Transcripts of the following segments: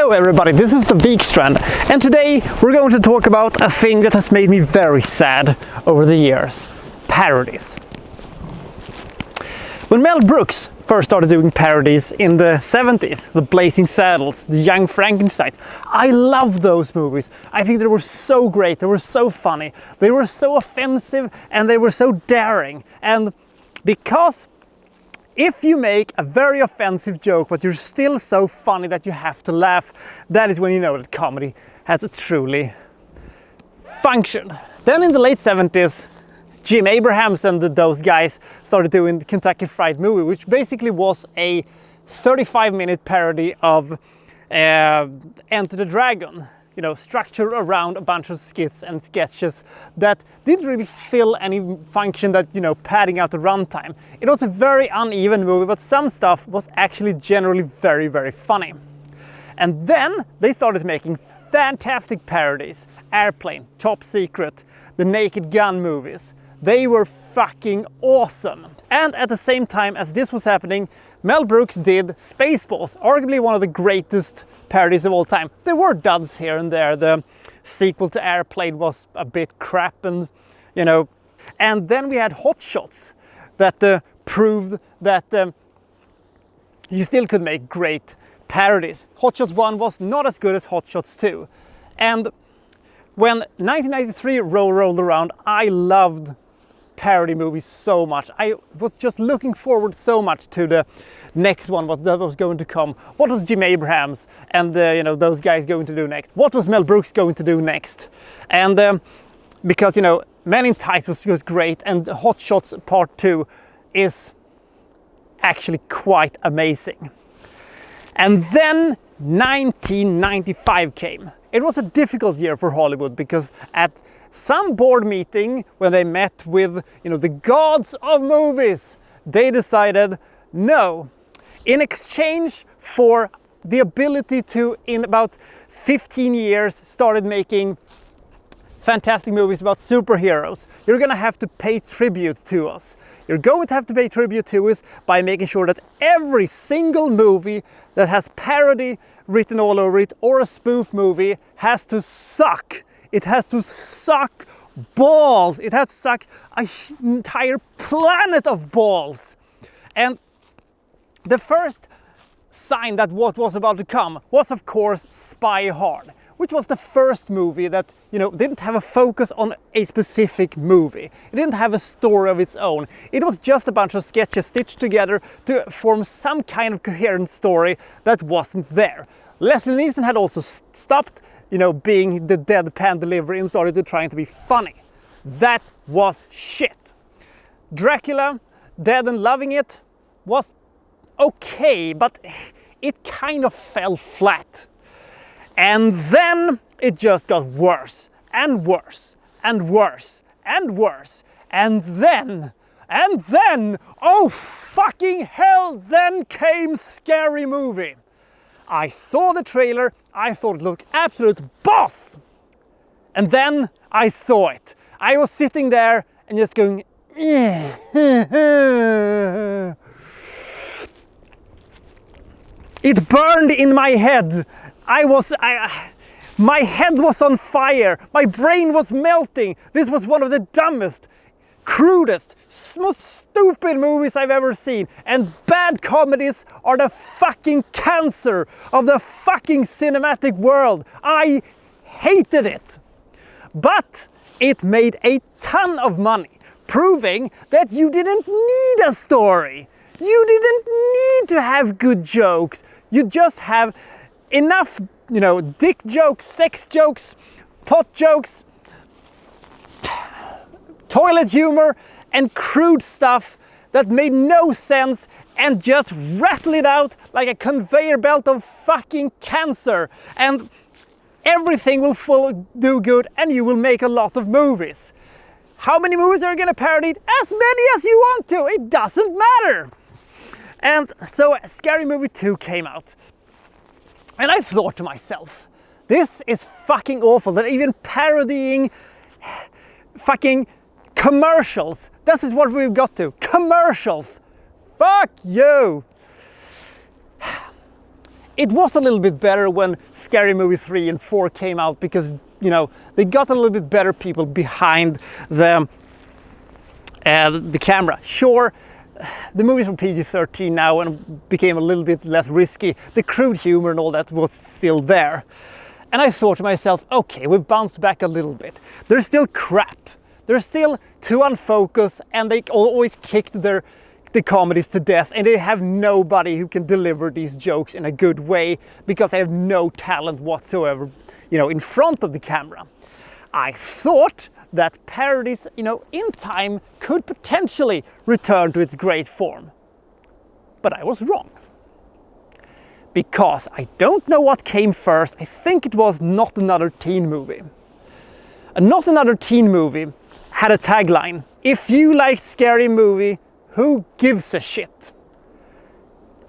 Hello everybody, this is the Vikstrand, and today we're going to talk about a thing that has made me very sad over the years: parodies. When Mel Brooks first started doing parodies in the 70s, the Blazing Saddles, the Young Frankenstein, I loved those movies. I think they were so great, they were so funny, they were so offensive, and they were so daring. And because if you make a very offensive joke, but you're still so funny that you have to laugh, that is when you know that comedy has truly functioned. Then in the late 70s, Jim Abrahams and those guys started doing the Kentucky Fried Movie, which basically was a 35-minute parody of Enter the Dragon. You know, structured around a bunch of skits and sketches that didn't really fill any function that, you know, padding out the runtime. It was a very uneven movie, but some stuff was actually generally very, very funny. And then they started making fantastic parodies. Airplane, Top Secret, the Naked Gun movies. They were fucking awesome. And at the same time as this was happening, Mel Brooks did Spaceballs, arguably one of the greatest parodies of all time. There were duds here and there. The sequel to Airplane was a bit crap, and you know. And then we had Hot Shots that proved that you still could make great parodies. Hot Shots 1 was not as good as Hot Shots 2. And when 1993 rolled around, I loved parody movies so much. I was just looking forward so much to the next one, what that was going to come. What was Jim Abrahams and you know, those guys going to do next? What was Mel Brooks going to do next? And because, you know, Men in Tights was great, and Hot Shots Part 2 is actually quite amazing. And then 1995 came. It was a difficult year for Hollywood because at some board meeting when they met with, you know, the gods of movies, they decided no. In exchange for the ability to, in about 15 years, started making fantastic movies about superheroes, you're gonna have to pay tribute to us. You're going to have to pay tribute to us by making sure that every single movie that has parody written all over it, or a spoof movie, has to suck. It has to suck balls. It has to suck an entire planet of balls. And the first sign that what was about to come was, of course, Spy Hard, which was the first movie that, you know, didn't have a focus on a specific movie. It didn't have a story of its own. It was just a bunch of sketches stitched together to form some kind of coherent story that wasn't there. Leslie Nielsen had also stopped, you know, being the deadpan delivery and started to trying to be funny. That was shit. Dracula, Dead and Loving It, was okay, but it kind of fell flat. And then it just got worse and worse and worse and worse. And then, oh fucking hell, then came Scary Movie. I saw the trailer, I thought it looked absolute boss. And then I saw it. I was sitting there and just going, it burned in my head. My head was on fire. My brain was melting. This was one of the dumbest, crudest, most stupid movies I've ever seen. And bad comedies are the fucking cancer of the fucking cinematic world. I hated it. But it made a ton of money, proving that you didn't need a story. You didn't need to have good jokes. You just have enough, you know, dick jokes, sex jokes, pot jokes, toilet humor, and crude stuff that made no sense, and just rattle it out like a conveyor belt of fucking cancer. And everything will do good, and you will make a lot of movies. How many movies are you gonna parody? As many as you want to, it doesn't matter. And so Scary Movie 2 came out. And I thought to myself, this is fucking awful, that even parodying fucking commercials. This is what we've got to. Commercials. Fuck you. It was a little bit better when Scary Movie 3 and 4 came out because, you know, they got a little bit better people behind the camera. Sure, the movies were PG-13 now and became a little bit less risky. The crude humor and all that was still there. And I thought to myself, okay, we've bounced back a little bit. They're still crap. They're still too unfocused, and they always kicked the comedies to death, and they have nobody who can deliver these jokes in a good way because they have no talent whatsoever, you know, in front of the camera. I thought that parodies, you know, in time could potentially return to its great form. But I was wrong. Because I don't know what came first. I think it was Not Another Teen Movie. A Not Another Teen Movie had a tagline: if you like Scary Movie, who gives a shit?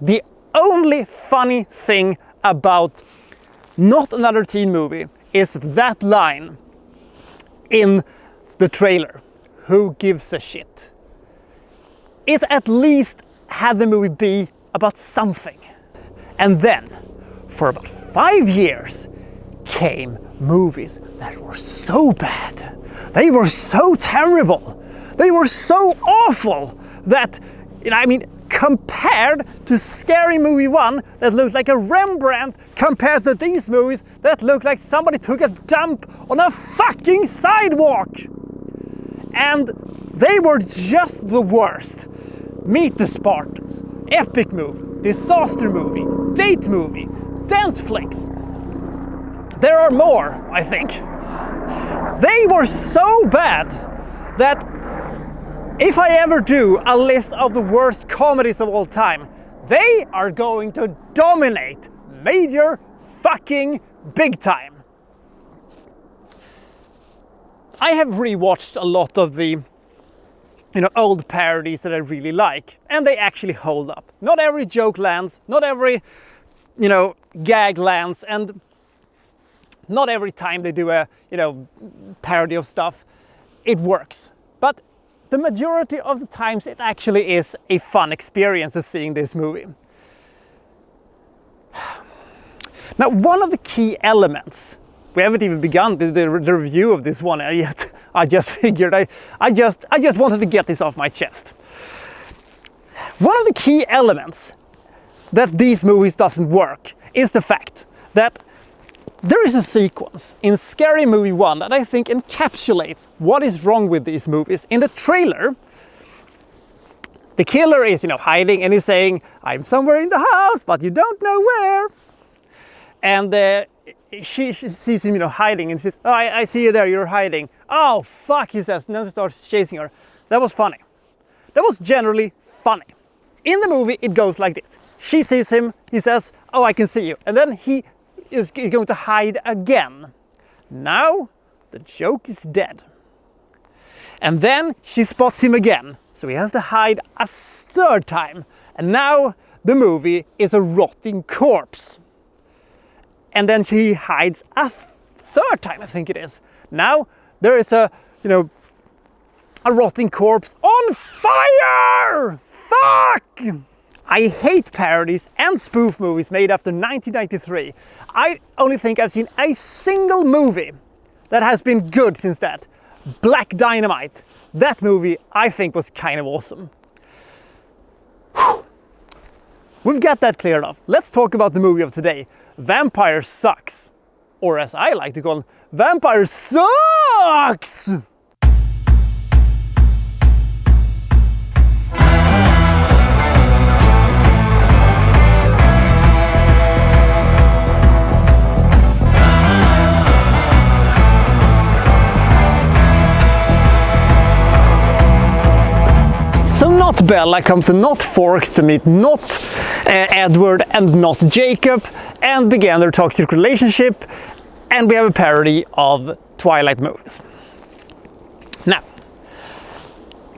The only funny thing about Not Another Teen Movie is that line in the trailer. Who gives a shit? It at least had the movie be about something. And then, for about 5 years, came movies that were so bad. They were so terrible. They were so awful that, you know, I mean, compared to Scary Movie 1 that looked like a Rembrandt, compared to these movies that looked like somebody took a dump on a fucking sidewalk. And they were just the worst. Meet the Spartans, epic movie, disaster movie, date movie, dance flicks. There are more, I think. They were so bad that if I ever do a list of the worst comedies of all time, they are going to dominate major fucking big time. I have rewatched a lot of the, you know, old parodies that I really like, and they actually hold up. Not every joke lands, not every, you know, gag lands, and not every time they do a, you know, parody of stuff, it works. But the majority of the times it actually is a fun experience of seeing this movie. Now, one of the key elements, we haven't even begun the review of this one yet. I just figured I just wanted to get this off my chest. One of the key elements that these movies doesn't work is the fact that there is a sequence in Scary Movie 1 that I think encapsulates what is wrong with these movies. In the trailer, the killer is, you know, hiding and he's saying, "I'm somewhere in the house, but you don't know where." And she sees him, you know, hiding, and says, "Oh, I see you there, you're hiding." "Oh, fuck," he says, and then he starts chasing her. That was funny. That was generally funny. In the movie, it goes like this. She sees him, he says, "Oh, I can see you." And then he is going to hide again. Now, the joke is dead. And then she spots him again, so he has to hide a third time. And now, the movie is a rotting corpse. And then she hides a third time, I think it is. Now there is a, you know, a rotting corpse on fire! Fuck! I hate parodies and spoof movies made after 1993. I only think I've seen a single movie that has been good since that. Black Dynamite. That movie I think was kind of awesome. Whew. We've got that cleared up. Let's talk about the movie of today. Vampire Sucks. Or as I like to call them, Vampire Sucks! So not Bella comes to not Forks to meet not Edward and not Jacob and began their toxic relationship, and we have a parody of Twilight movies. Now,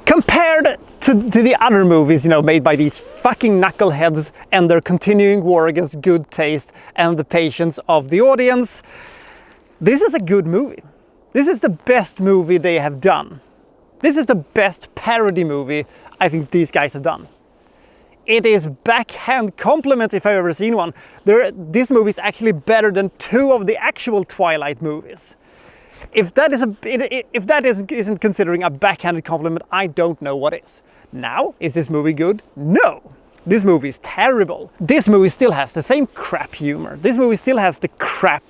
compared to the other movies, you know, made by these fucking knuckleheads and their continuing war against good taste and the patience of the audience, this is a good movie. This is the best movie they have done. This is the best parody movie I think these guys have done. It is backhand compliment if I've ever seen one. This movie is actually better than 2 of the actual Twilight movies. If that isn't considering a backhanded compliment, I don't know what is. Now, is this movie good? No. This movie is terrible. This movie still has the same crap humor. This movie still has the crap,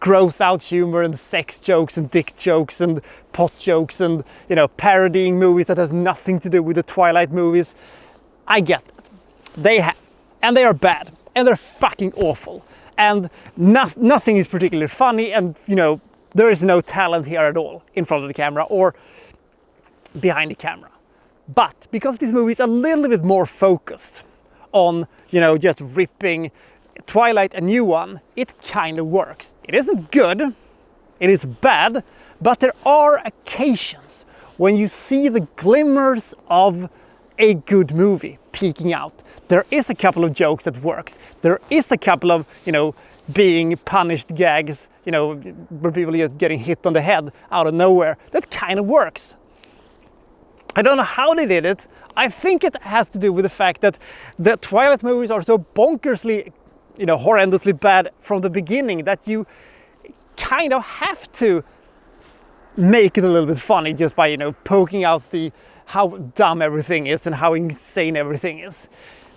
gross out humor and sex jokes and dick jokes and pot jokes and, parodying movies that has nothing to do with the Twilight movies. I get it. They have. And they are bad. And they're fucking awful. And nothing is particularly funny, and, there is no talent here at all in front of the camera or behind the camera. But because this movie is a little bit more focused on, just ripping Twilight a new one, it kind of works. It isn't good, it is bad, but there are occasions when you see the glimmers of a good movie peeking out. There is a couple of jokes that works. There is a couple of, being punished gags, where people are just getting hit on the head out of nowhere. That kind of works. I don't know how they did it. I think it has to do with the fact that the Twilight movies are so bonkersly, horrendously bad from the beginning that you kind of have to make it a little bit funny just by, poking out how dumb everything is and how insane everything is.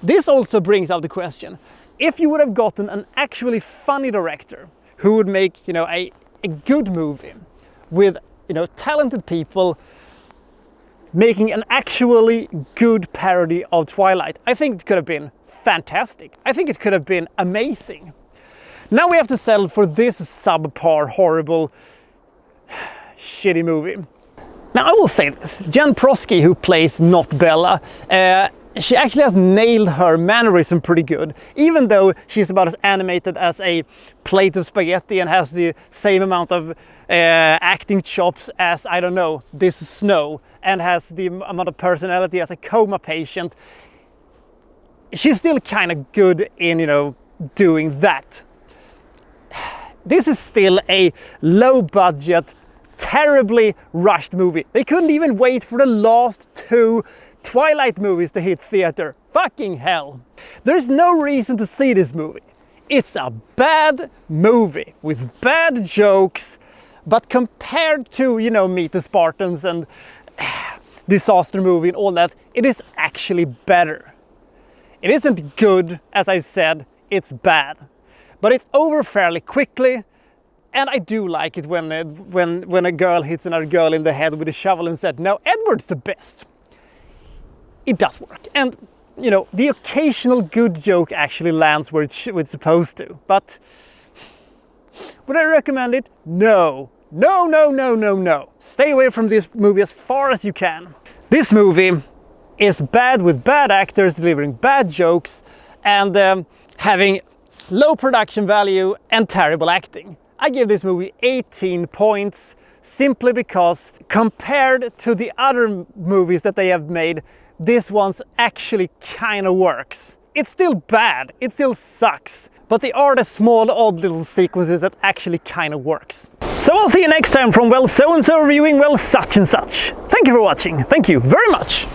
This also brings out the question, if you would have gotten an actually funny director who would make, a good movie with, talented people making an actually good parody of Twilight, I think it could have been fantastic. I think it could have been amazing. Now we have to settle for this subpar, horrible, shitty movie. Now I will say this, Jen Prosky, who plays Not Bella, she actually has nailed her mannerism pretty good, even though she's about as animated as a plate of spaghetti and has the same amount of acting chops as, I don't know, this Snow, and has the amount of personality as a coma patient. She's still kind of good in, doing that. This is still a low-budget, terribly rushed movie. They couldn't even wait for the last 2 Twilight movies to hit theater. Fucking hell. There's no reason to see this movie. It's a bad movie with bad jokes, but compared to, Meet the Spartans and Disaster Movie and all that, it is actually better. It isn't good, as I said, it's bad. But it's over fairly quickly, and I do like it when a girl hits another girl in the head with a shovel and said, "No, Edward's the best." It does work, and the occasional good joke actually lands where it's supposed to. But would I recommend it? No. No, no, no, no, no. Stay away from this movie as far as you can. This movie is bad with bad actors delivering bad jokes and having low production value and terrible acting. I give this movie 18 points simply because compared to the other movies that they have made, this one's actually kind of works. It's still bad, it still sucks, but they are the small odd little sequences that actually kind of works. So I'll see you next time from, well, so-and-so reviewing, well, such and such. Thank you for watching. Thank you very much.